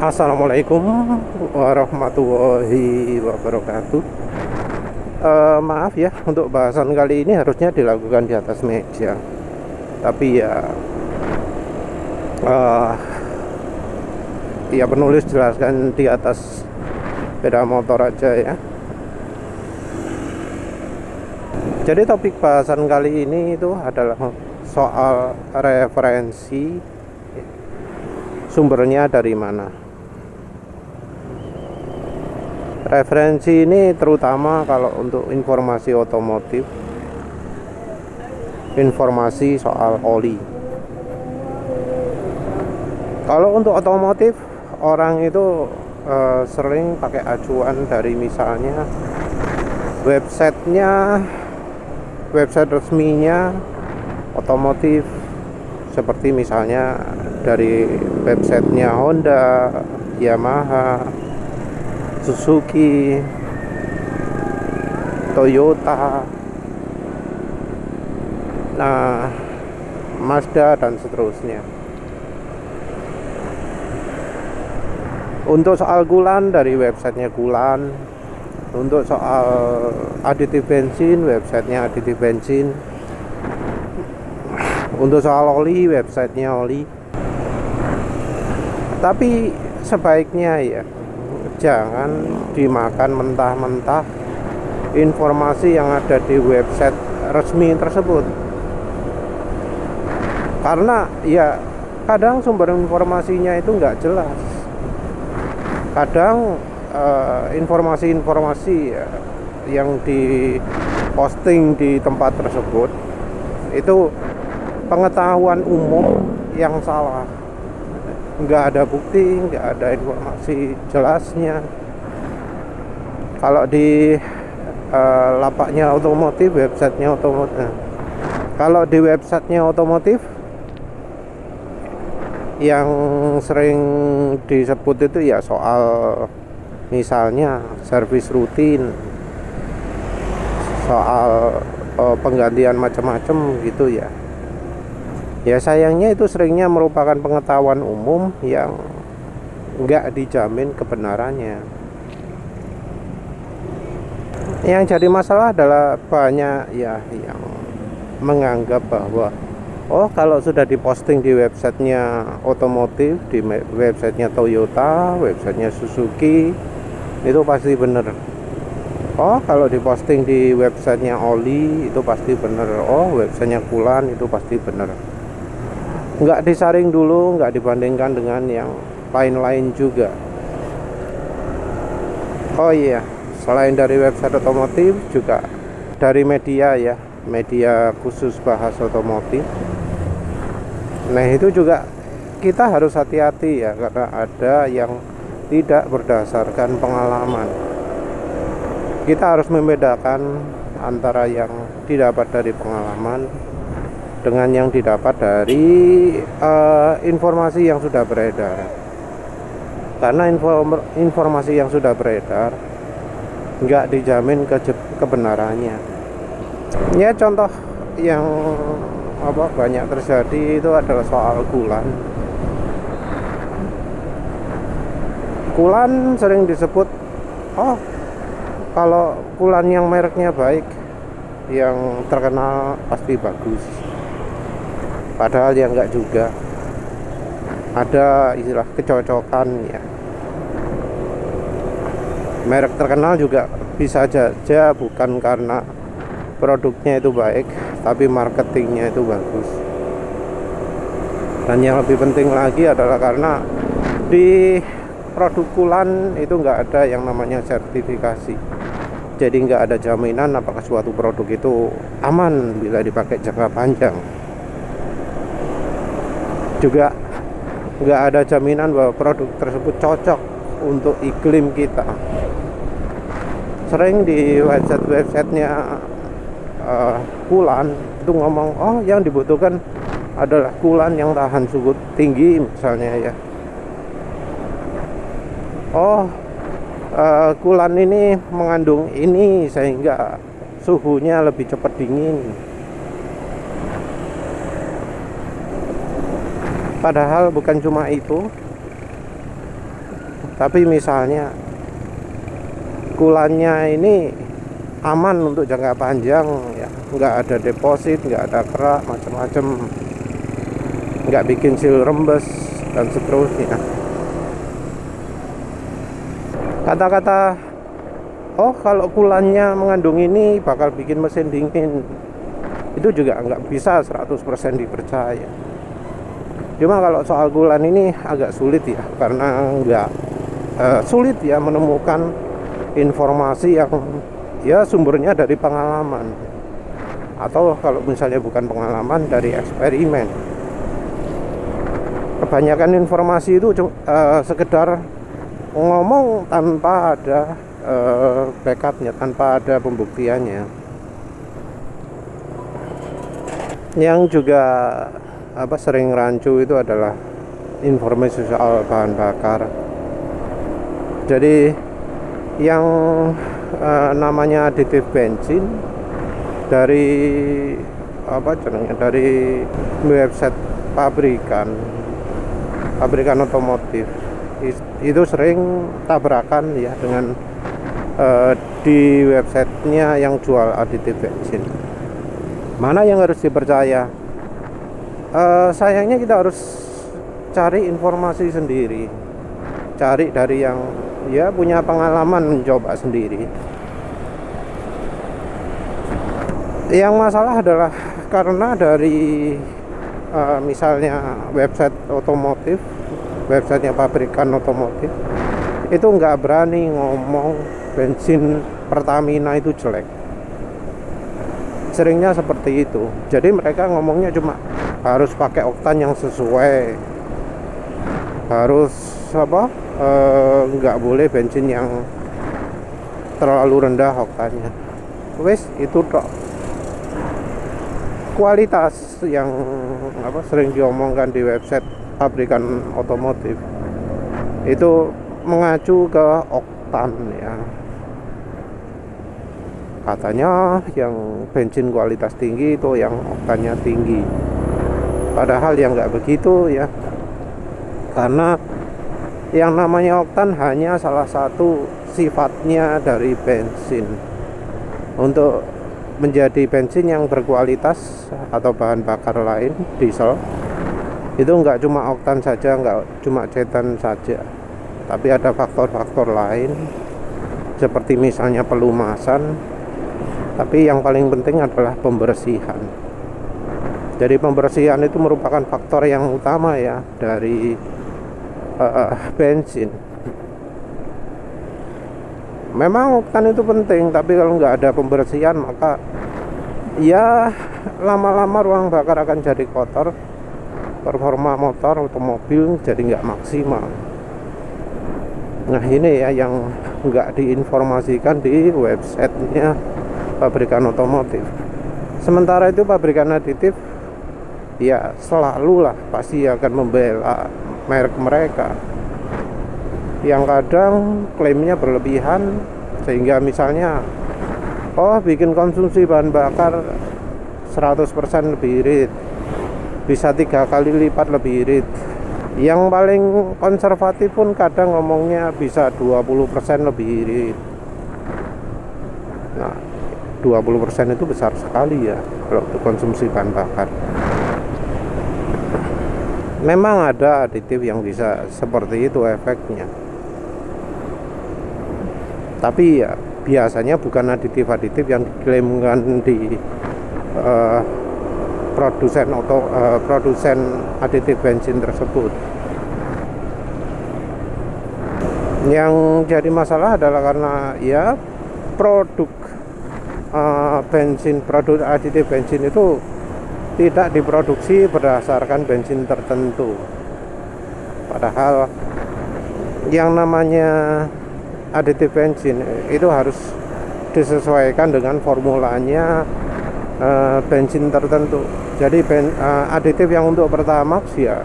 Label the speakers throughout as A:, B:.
A: Assalamualaikum warahmatullahi wabarakatuh. Maaf ya, untuk bahasan kali ini harusnya dilakukan di atas meja, tapi eh, ya penulis jelaskan di atas sepeda motor aja ya. Jadi topik bahasan kali ini itu adalah soal referensi, sumbernya dari mana. Referensi ini terutama kalau untuk informasi otomotif, informasi soal oli. Kalau untuk otomotif, orang itu sering pakai acuan dari misalnya website resminya otomotif, seperti misalnya dari websitenya Honda, Yamaha, Suzuki, Toyota, Mazda dan seterusnya. Untuk soal Kulan dari websitenya Kulan. Untuk soal aditif bensin, websitenya aditif bensin. Untuk soal oli, websitenya oli. Tapi sebaiknya ya jangan dimakan mentah-mentah informasi yang ada di website resmi tersebut, karena ya kadang sumber informasinya itu nggak jelas. Kadang informasi-informasi yang diposting di tempat tersebut itu pengetahuan umum yang salah, nggak ada bukti, nggak ada informasi jelasnya. Kalau di lapaknya otomotif, websitenya otomotif, kalau di websitenya otomotif yang sering disebut itu ya soal misalnya servis rutin, soal penggantian macam-macam gitu ya. Ya sayangnya itu seringnya merupakan pengetahuan umum yang nggak dijamin kebenarannya. Yang jadi masalah adalah banyak ya yang menganggap bahwa kalau sudah diposting di websitenya otomotif, di websitenya Toyota, websitenya Suzuki, itu pasti benar. Kalau diposting di websitenya oli itu pasti benar. Websitenya Kulan itu pasti benar. Nggak disaring dulu, nggak dibandingkan dengan yang lain-lain juga. Oh iya, selain dari website otomotif juga dari media ya, media khusus bahas otomotif. Nah itu juga kita harus hati-hati ya, karena ada yang tidak berdasarkan pengalaman. Kita harus membedakan antara yang didapat dari pengalaman dengan yang didapat dari informasi yang sudah beredar. Karena informasi yang sudah beredar nggak dijamin kebenarannya. Ya contoh yang banyak terjadi itu adalah soal Kulan. Kulan sering disebut kalau Kulan yang mereknya baik, yang terkenal pasti bagus. Padahal ya enggak juga. Ada istilah kecocokan ya. Merek terkenal juga bisa saja bukan karena produknya itu baik, tapi marketingnya itu bagus. Dan yang lebih penting lagi adalah karena di produk Kulan itu nggak ada yang namanya sertifikasi. Jadi nggak ada jaminan apakah suatu produk itu aman bila dipakai jangka panjang. Juga nggak ada jaminan bahwa produk tersebut cocok untuk iklim kita. Sering di websitenya Kulan itu ngomong yang dibutuhkan adalah Kulan yang tahan suhu tinggi misalnya ya. Kulan ini mengandung ini sehingga suhunya lebih cepat dingin. Padahal bukan cuma itu, Tapi misalnya kulannya ini aman untuk jangka panjang ya, nggak ada deposit, nggak ada kerak macam-macam, nggak bikin seal rembes dan seterusnya. Kata-kata oh kalau kulannya mengandung ini bakal bikin mesin dingin, itu juga nggak bisa 100% dipercaya. Cuma kalau soal kulan ini agak sulit ya, karena nggak sulit ya menemukan informasi yang ya sumbernya dari pengalaman, atau kalau misalnya bukan pengalaman, dari eksperimen. Kebanyakan informasi itu sekedar ngomong tanpa ada backupnya, tanpa ada pembuktiannya. Yang juga sering rancu itu adalah informasi soal bahan bakar. Jadi yang namanya aditif bensin dari dari website pabrikan otomotif itu sering tabrakan ya dengan di websitenya yang jual aditif bensin. Mana yang harus dipercaya? Sayangnya kita harus cari informasi sendiri, cari dari yang ya punya pengalaman mencoba sendiri. Yang masalah adalah karena dari misalnya website otomotif, websitenya pabrikan otomotif itu nggak berani ngomong bensin Pertamina itu jelek. Seringnya seperti itu. Jadi mereka ngomongnya cuma harus pakai oktan yang sesuai, harus nggak boleh bensin yang terlalu rendah oktannya. Wes itu tok. Kualitas yang sering diomongkan di website pabrikan otomotif itu mengacu ke oktan ya. Katanya yang bensin kualitas tinggi itu yang oktannya tinggi, padahal yang nggak begitu ya, karena yang namanya oktan hanya salah satu sifatnya dari bensin. Untuk menjadi bensin yang berkualitas atau bahan bakar lain, diesel, itu nggak cuma oktan saja, nggak cuma cetan saja, tapi ada faktor-faktor lain seperti misalnya pelumasan. Tapi yang paling penting adalah pembersihan. Jadi pembersihan itu merupakan faktor yang utama ya dari bensin. Memang oktan itu penting, tapi kalau nggak ada pembersihan maka ya lama-lama ruang bakar akan jadi kotor, performa motor atau mobil jadi nggak maksimal. Nah ini ya yang nggak diinformasikan di websitenya pabrikan otomotif. Sementara itu pabrikan aditif ya selalu lah pasti akan membela merek mereka yang kadang klaimnya berlebihan, sehingga misalnya bikin konsumsi bahan bakar 100% lebih irit, bisa 3 kali lipat lebih irit. Yang paling konservatif pun kadang ngomongnya bisa 20% lebih irit. Nah 20% itu besar sekali ya kalau untuk konsumsi bahan bakar. Memang ada aditif yang bisa seperti itu efeknya, tapi ya biasanya bukan aditif-aditif yang diklaimkan di produsen aditif bensin tersebut. Yang jadi masalah adalah karena ya produk produk aditif bensin itu tidak diproduksi berdasarkan bensin tertentu. Padahal yang namanya aditif bensin itu harus disesuaikan dengan formulanya bensin tertentu. Jadi aditif yang untuk Pertamax ya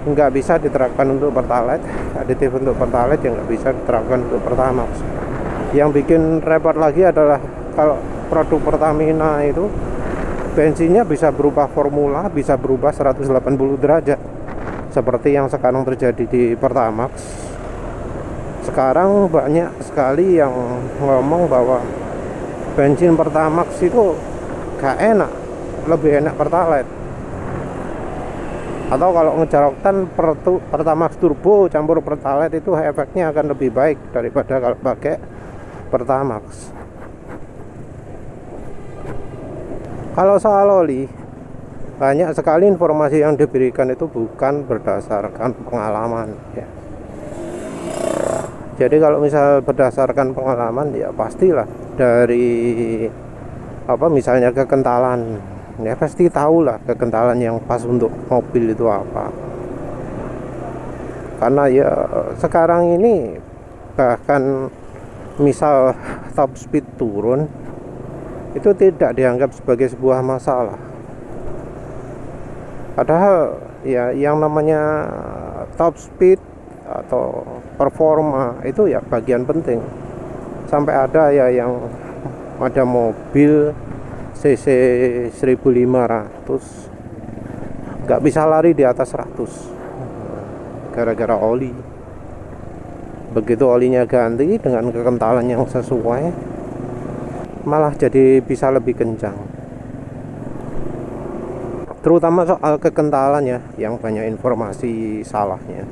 A: nggak bisa diterapkan untuk Pertalite, aditif untuk Pertalite yang nggak bisa diterapkan untuk Pertamax. Yang bikin repot lagi adalah kalau produk Pertamina itu bensinnya bisa berubah formula, bisa berubah 180 derajat seperti yang sekarang terjadi di Pertamax. Sekarang banyak sekali yang ngomong bahwa bensin Pertamax itu gak enak, lebih enak Pertalite. Atau kalau ngejar oktan Pertamax turbo campur Pertalite itu efeknya akan lebih baik daripada kalau pakai Pertamax. Kalau soal oli, banyak sekali informasi yang diberikan itu bukan berdasarkan pengalaman ya. Jadi kalau misal berdasarkan pengalaman ya pastilah dari misalnya kekentalan ya, pasti tahulah kekentalan yang pas untuk mobil itu apa. Karena ya sekarang ini bahkan misal top speed turun itu tidak dianggap sebagai sebuah masalah. Padahal ya yang namanya top speed atau performa itu ya bagian penting. Sampai ada ya yang ada mobil cc 1500 nggak bisa lari di atas 100 gara-gara oli. Begitu olinya ganti dengan kekentalan yang sesuai, malah jadi bisa lebih kencang. Terutama soal kekentalan ya, yang banyak informasi salahnya.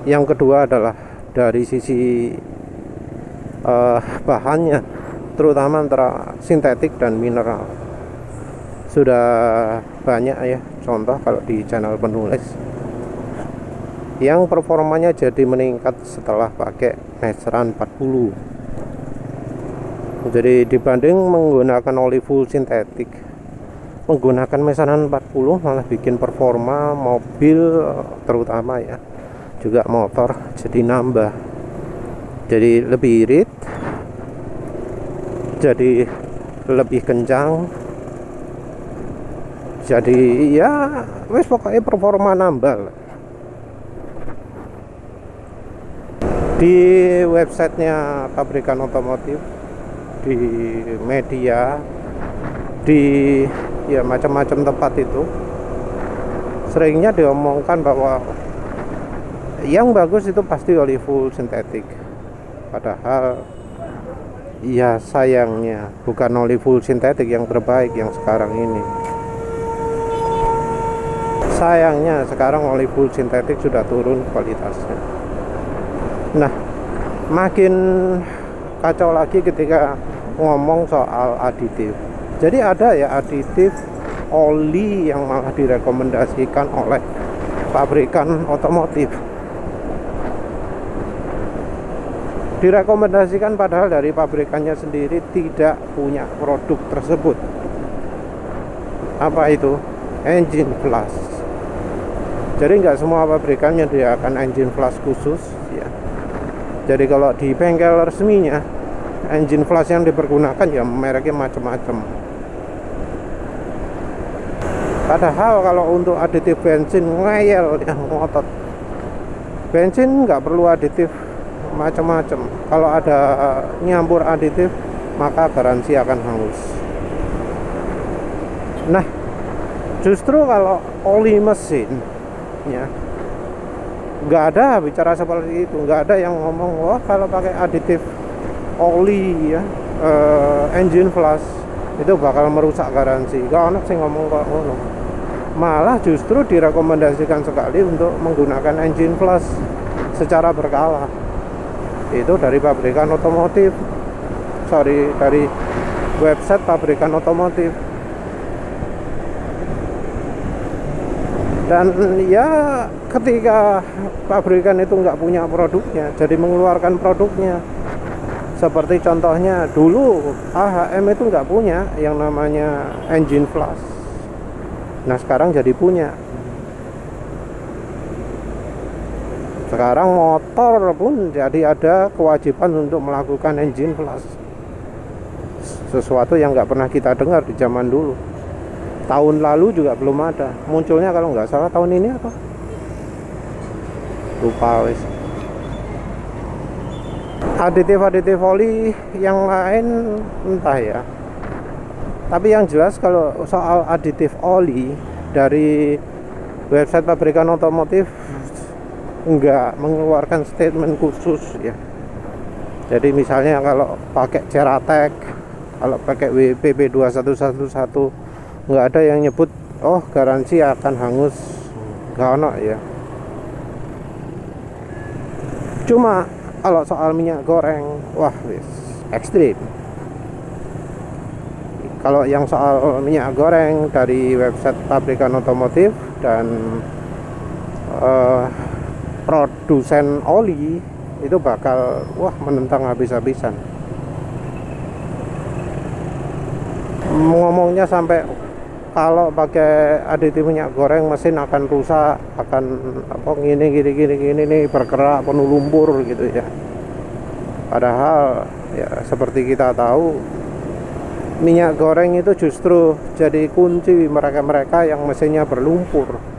A: Yang kedua adalah dari sisi bahannya, terutama antara sintetik dan mineral. Sudah banyak ya contoh kalau di channel penulis yang performanya jadi meningkat setelah pakai meseran 40. Jadi dibanding menggunakan oli full sintetik, menggunakan meseran 40 malah bikin performa mobil terutama ya, juga motor jadi nambah. Jadi lebih irit, jadi lebih kencang, jadi ya wes pokoknya performa nambah. Di websitenya pabrikan otomotif, di media, di ya macam-macam tempat itu seringnya diomongkan bahwa yang bagus itu pasti oli full sintetik. Padahal ya sayangnya bukan oli full sintetik yang terbaik yang sekarang ini. Sayangnya sekarang oli full sintetik sudah turun kualitasnya. Nah, makin kacau lagi ketika ngomong soal aditif. Jadi ada ya aditif oli yang malah direkomendasikan oleh pabrikan otomotif. Direkomendasikan padahal dari pabrikannya sendiri tidak punya produk tersebut. Apa itu? Engine flush. Jadi nggak semua pabrikan menyediakan engine flush khusus ya. Jadi kalau di bengkel resminya, engine flush yang dipergunakan ya mereknya macam-macam. Padahal kalau untuk aditif bensin ngeyel ya, ngotot. Bensin nggak perlu aditif macam-macam. Kalau ada nyampur aditif maka garansi akan hangus. Nah, justru kalau oli mesin ya nggak ada bicara seperti itu. Nggak ada yang ngomong wah kalau pakai aditif oli ya engine flush itu bakal merusak garansi. Gak ada sih ngomong kok ngono. Malah justru direkomendasikan sekali untuk menggunakan engine flush secara berkala. Itu dari pabrikan otomotif, dari website pabrikan otomotif. Dan ya ketika pabrikan itu nggak punya produknya, jadi mengeluarkan produknya. Seperti contohnya dulu AHM itu nggak punya yang namanya engine flush. Nah sekarang jadi punya. Sekarang motor pun jadi ada kewajiban untuk melakukan engine flush. Sesuatu yang nggak pernah kita dengar di zaman dulu. Tahun lalu juga belum ada. Munculnya kalau nggak salah tahun ini apa? Lupa wis. Aditif oli yang lain entah ya. Tapi yang jelas kalau soal aditif oli dari website pabrikan otomotif nggak mengeluarkan statement khusus ya. Jadi misalnya kalau pakai Ceratec, kalau pakai WPP 2111, nggak ada yang nyebut oh garansi akan hangus, nggak ono ya. Cuma kalau soal minyak goreng, wah wis ekstrim. Kalau yang soal minyak goreng dari website pabrikan otomotif dan produsen oli itu bakal wah menentang habis-habisan. Ngomongnya sampai kalau pakai aditif minyak goreng mesin akan rusak, akan apa gini nih, bergerak penuh lumpur gitu ya. Padahal ya seperti kita tahu, minyak goreng itu justru jadi kunci mereka-mereka yang mesinnya berlumpur.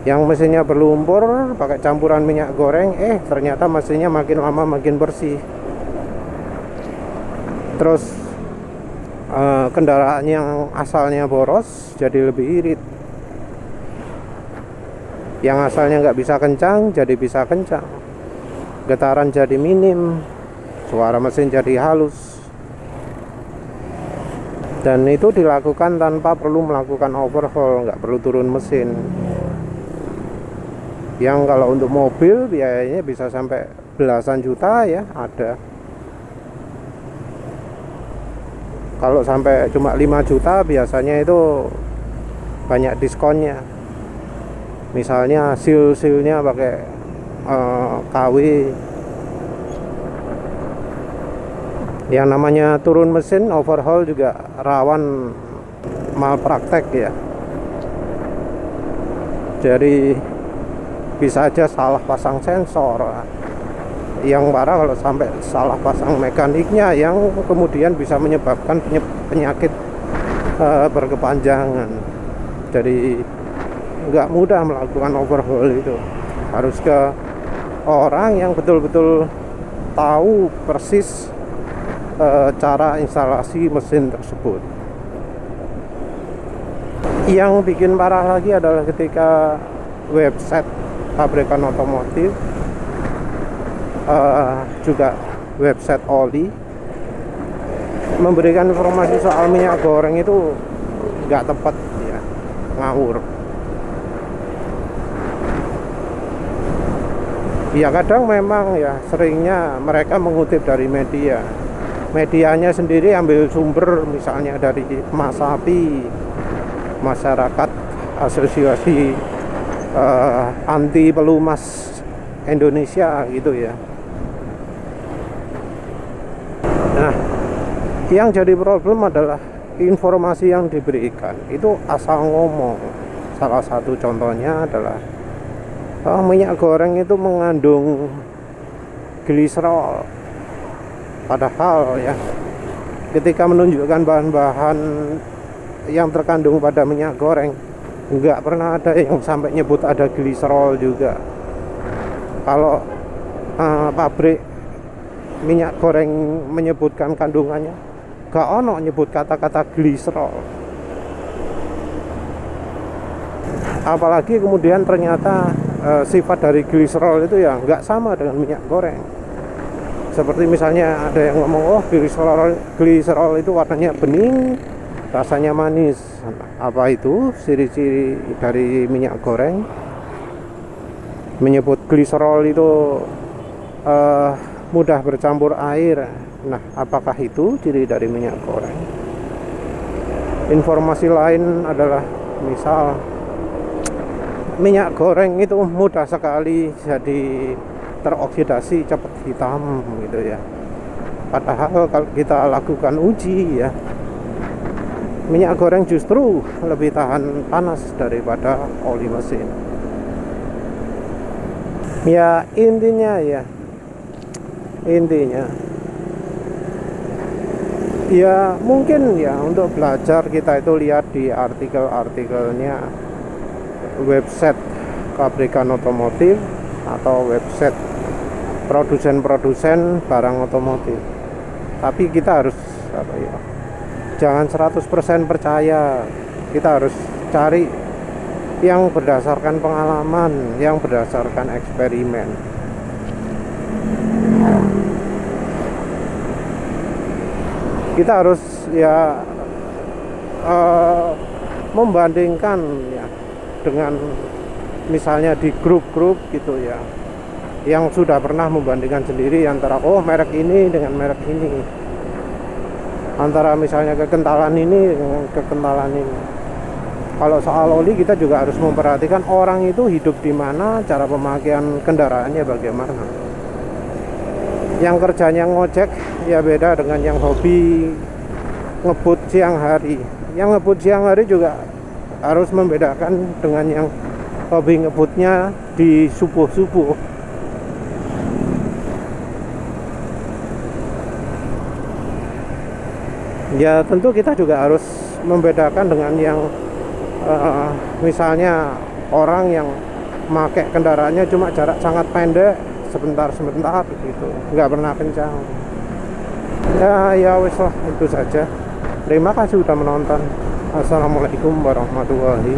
A: Yang mesinnya berlumpur pakai campuran minyak goreng, ternyata mesinnya makin lama makin bersih. Terus kendaraan yang asalnya boros jadi lebih irit. Yang asalnya nggak bisa kencang jadi bisa kencang. Getaran jadi minim, suara mesin jadi halus. Dan itu dilakukan tanpa perlu melakukan overhaul, nggak perlu turun mesin. Yang kalau untuk mobil biayanya bisa sampai belasan juta ya, ada. Kalau sampai cuma 5 juta biasanya itu banyak diskonnya. Misalnya seal-sealnya pakai KW. Yang namanya turun mesin overhaul juga rawan malpraktek ya. Jadi bisa aja salah pasang sensor. Yang parah kalau sampai salah pasang mekaniknya, yang kemudian bisa menyebabkan penyakit berkepanjangan. Jadi nggak mudah melakukan overhaul itu. Harus ke orang yang betul-betul tahu persis cara instalasi mesin tersebut. Yang bikin parah lagi adalah ketika website pabrikan otomotif, juga website oli, memberikan informasi soal minyak goreng itu nggak tepat ya, ngawur. Ya kadang memang ya seringnya mereka mengutip dari media. Medianya sendiri ambil sumber misalnya dari MASAPI, Masyarakat Asosiasi Anti Pelumas Indonesia gitu ya. Nah, yang jadi problem adalah informasi yang diberikan itu asal ngomong. Salah satu contohnya adalah minyak goreng itu mengandung gliserol. Padahal ya ketika menunjukkan bahan-bahan yang terkandung pada minyak goreng, nggak pernah ada yang sampai nyebut ada gliserol juga. Kalau pabrik minyak goreng menyebutkan kandungannya, nggak ono nyebut kata-kata gliserol. Apalagi kemudian ternyata sifat dari gliserol itu ya nggak sama dengan minyak goreng. Seperti misalnya ada yang ngomong, oh gliserol itu warnanya bening, rasanya manis. Apa itu ciri-ciri dari minyak goreng? Menyebut gliserol itu mudah bercampur air. Nah, apakah itu ciri dari minyak goreng? Informasi lain adalah misal minyak goreng itu mudah sekali jadi teroksidasi, cepat hitam gitu ya. Padahal kalau kita lakukan uji ya, minyak goreng justru lebih tahan panas daripada oli mesin. Ya intinya ya mungkin ya untuk belajar kita itu lihat di artikel-artikelnya website pabrikan otomotif atau website produsen-produsen barang otomotif. Tapi kita harus jangan 100% percaya. Kita harus cari yang berdasarkan pengalaman, yang berdasarkan eksperimen. Kita harus ya membandingkan ya dengan misalnya di grup-grup gitu ya, yang sudah pernah membandingkan sendiri antara merek ini dengan merek ini, antara misalnya kekentalan ini dengan kekentalan ini. Kalau soal oli kita juga harus memperhatikan orang itu hidup di mana, cara pemakaian kendaraannya bagaimana. Yang kerjanya ngojek ya beda dengan yang hobi ngebut siang hari. Yang ngebut siang hari juga harus membedakan dengan yang hobi ngebutnya di subuh-subuh. Ya tentu kita juga harus membedakan dengan yang misalnya orang yang pakai kendaraannya cuma jarak sangat pendek, sebentar-sebentar gitu, nggak pernah kencang. Ya wes lah, itu saja. Terima kasih sudah menonton. Assalamualaikum warahmatullahi